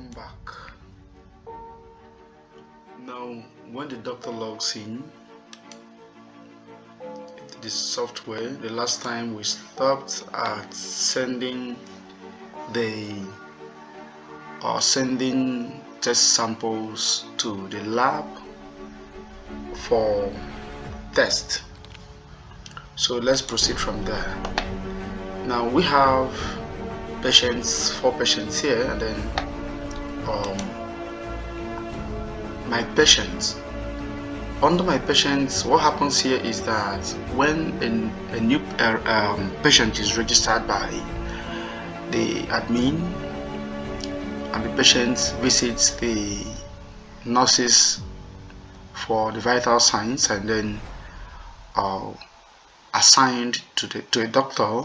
welcome back. Now when the doctor logs in into this software, the last time we stopped at sending test samples to the lab for test. So let's proceed from there. Now we have four patients here, and then my patients. Under my patients, what happens here is that when a new patient is registered by the admin and the patient visits the nurses for the vital signs and then assigned to a doctor,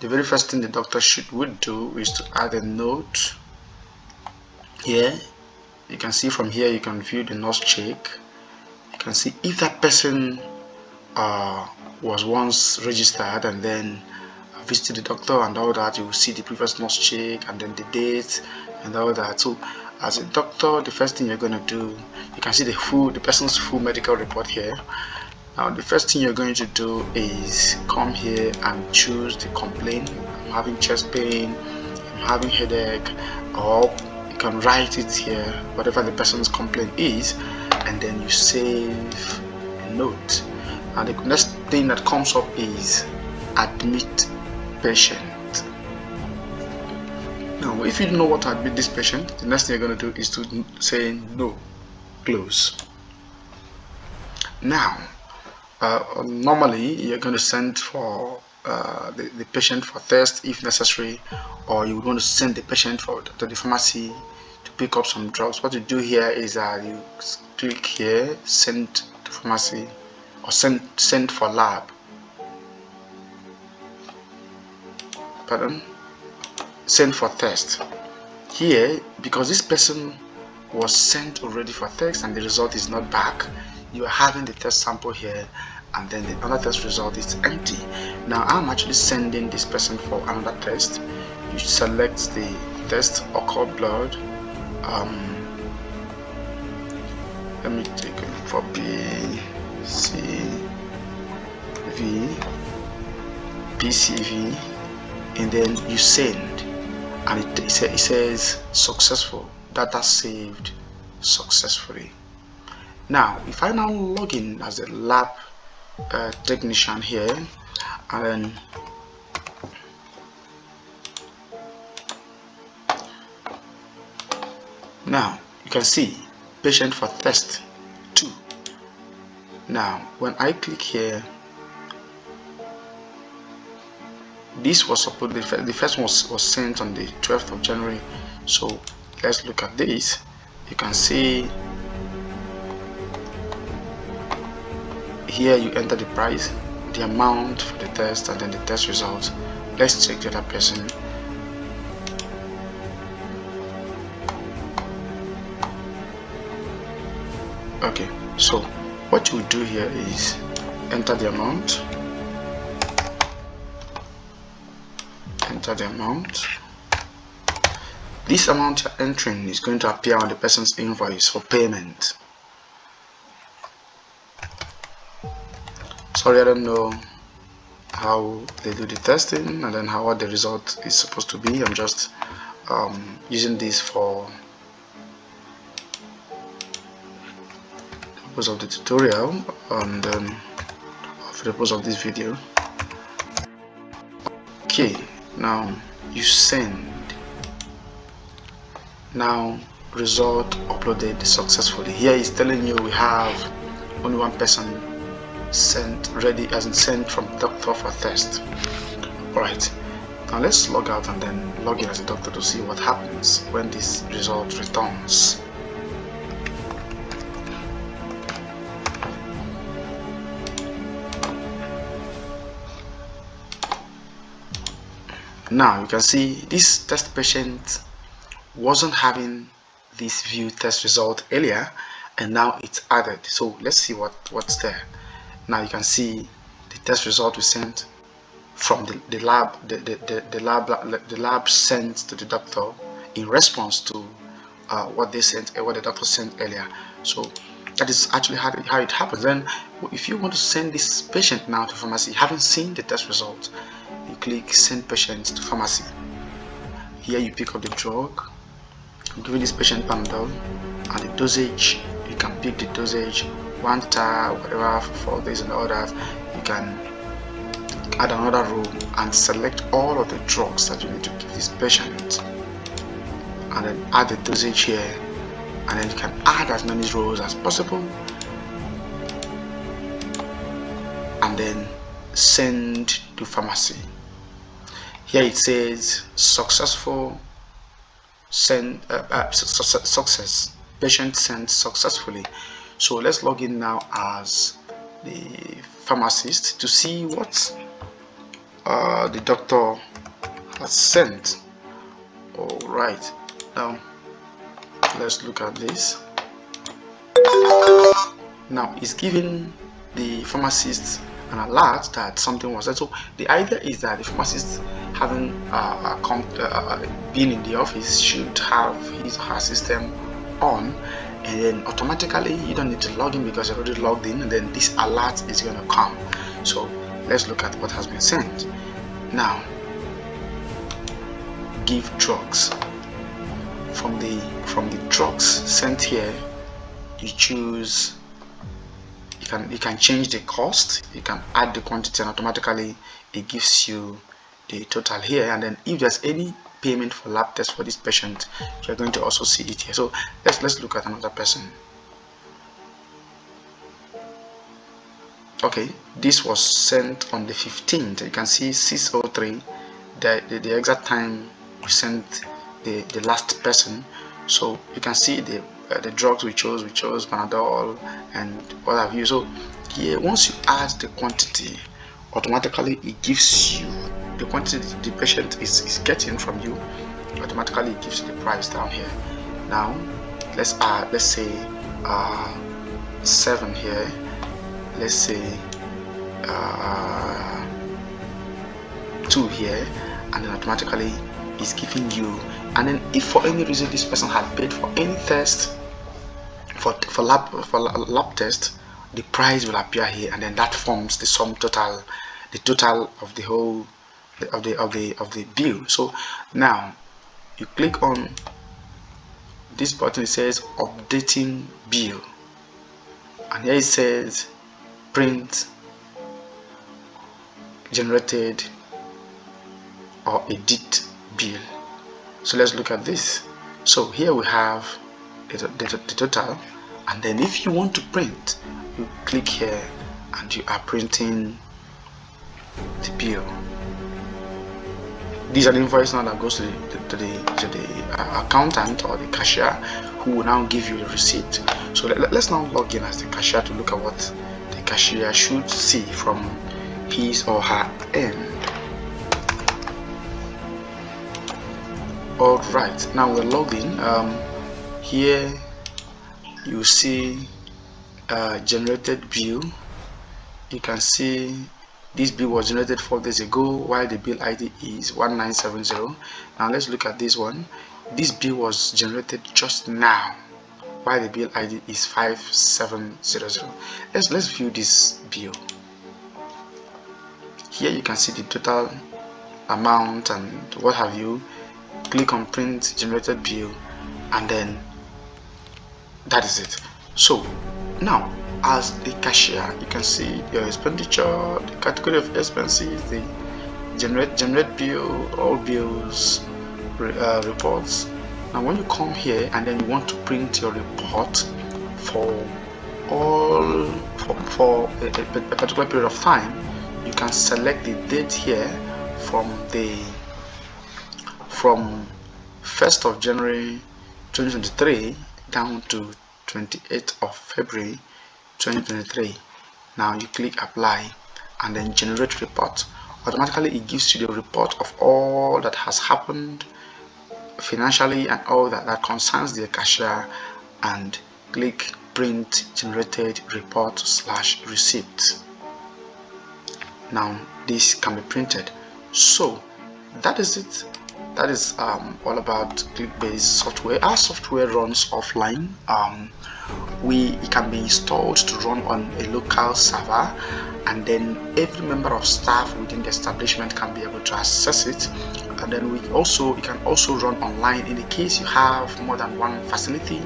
the very first thing the doctor would do is to add a note here. You can see from here, you can view the nurse check. You can see if that person was once registered and then visited the doctor and all that. You will see the previous nurse check and then the date and all that. So as a doctor, the first thing you're going to do, you can see the person's full medical report here. Now the first thing you're going to do is come here and choose the complaint. I'm having chest pain, I'm having headache, or you can write it here, whatever the person's complaint is, and then you save a note. And the next thing that comes up is admit patient. Now if you don't know what to admit this patient, the next thing you're going to do is to say no, close. Now normally you're going to send for the patient for test if necessary, or you want to send the patient to the pharmacy to pick up some drugs. What you do here is you click here, send to pharmacy, or send for lab. Send for test. Here, because this person was sent already for test and the result is not back, you are having the test sample here, and then the other test result is empty. Now I'm actually sending this person for another test. You select the test, occult blood. Let me take it for PCV, and then you send, and it says successful, data saved successfully. Now if I now log in as a lab technician here, and then now you can see patient for test 2. Now when I click here, this was supposed, the first one was sent on the 12th of January. So let's look at this. You can see here you enter the price, the amount for the test, and then the test results. Let's check the other person. Okay, so what you do here is enter the amount, This amount you're entering is going to appear on the person's invoice for payment. Sorry, I don't know how they do the testing and then what the result is supposed to be. I'm just using this for the purpose of the tutorial and for the purpose of this video. Okay, now you send. Now result uploaded successfully. Here is telling you we have only one person sent from doctor for test. Alright, now let's log out and then log in as a doctor to see what happens when this result returns. Now you can see this test patient wasn't having this view test result earlier, and now it's added. So let's see what's there. Now you can see the test result we sent from the lab, the lab sent to the doctor in response to what the doctor sent earlier. So that is actually how it happens. Then if you want to send this patient now to pharmacy, having seen the test result, you click send patient to pharmacy. Here you pick up the drug. I'm giving this patient Panadol, and the dosage, you can pick the dosage, 1 tar, whatever, for 4 days and all that. You can add another row and select all of the drugs that you need to give this patient, and then add the dosage here, and then you can add as many rows as possible, and then send to pharmacy. Here it says successful success, patient sent successfully. So let's log in now as the pharmacist to see what the doctor has sent. All right, now let's look at this. Now it's giving the pharmacist an alert that something was said. So the idea is that the pharmacist, having been in the office, should have his or her system on, and then automatically you don't need to log in because you're already logged in, and then this alert is going to come. So let's look at what has been sent. Now, give drugs. From the drugs sent here, you choose. You can change the cost, you can add the quantity, and automatically it gives you the total here. And then if there's any payment for lab test for this patient, you're going to also see it here. So let's look at another person. Okay, this was sent on the 15th. You can see 6:03, the exact time we sent the last person. So you can see the drugs we chose Panadol and what have you. So here, once you add the quantity, automatically it gives you the quantity the patient is getting from you. Automatically it gives you the price down here. Now let's say 7 here. Let's say 2 here, and then automatically it's giving you. And then if for any reason this person had paid for any test, for lab test, the price will appear here, and then that forms the sum total, the total of the whole of the bill. So now you click on this button. It says updating bill, and here it says print generated or edit bill. So let's look at this. So here we have the total, and then if you want to print, you click here and you are printing the bill. This is an invoice now that goes to the accountant or the cashier, who will now give you the receipt. So let's now log in as the cashier to look at what the cashier should see from his or her end. All right, now we're logged in. Here you see generated bill. You can see this bill was generated 4 days ago, while the bill ID is 1970. Now let's look at this one. This bill was generated just now, while the bill ID is 5700. Let's view this bill. Here you can see the total amount and what have you. Click on print generated bill, and then that is it. So now, as the cashier, you can see your expenditure, the category of expenses, the generate bill, all bills, reports. Now when you come here and then you want to print your report for a particular period of time, you can select the date here from 1st of January 2023 down to 28th of February 2023. Now you click apply and then generate report. Automatically it gives you the report of all that has happened financially and all that concerns the cashier, and click print generated report / receipt. Now this can be printed. So that is it. that is all about ClickBase software. Our software runs offline. It can be installed to run on a local server, and then every member of staff within the establishment can be able to access it. And then it can also run online in the case you have more than one facility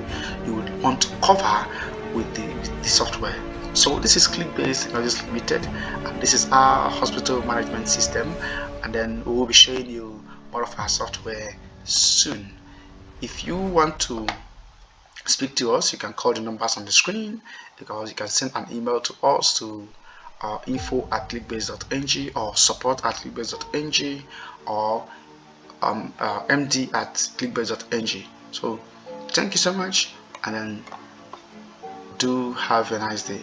you would want to cover with the software. So this is ClickBase Technologies Limited, and this is our hospital management system, and then we will be showing you more of our software soon. If you want to speak to us, you can call the numbers on the screen, because you can send an email to us to info@clickbase.ng or support@clickbase.ng or md@clickbase.ng. So thank you so much, and then do have a nice day.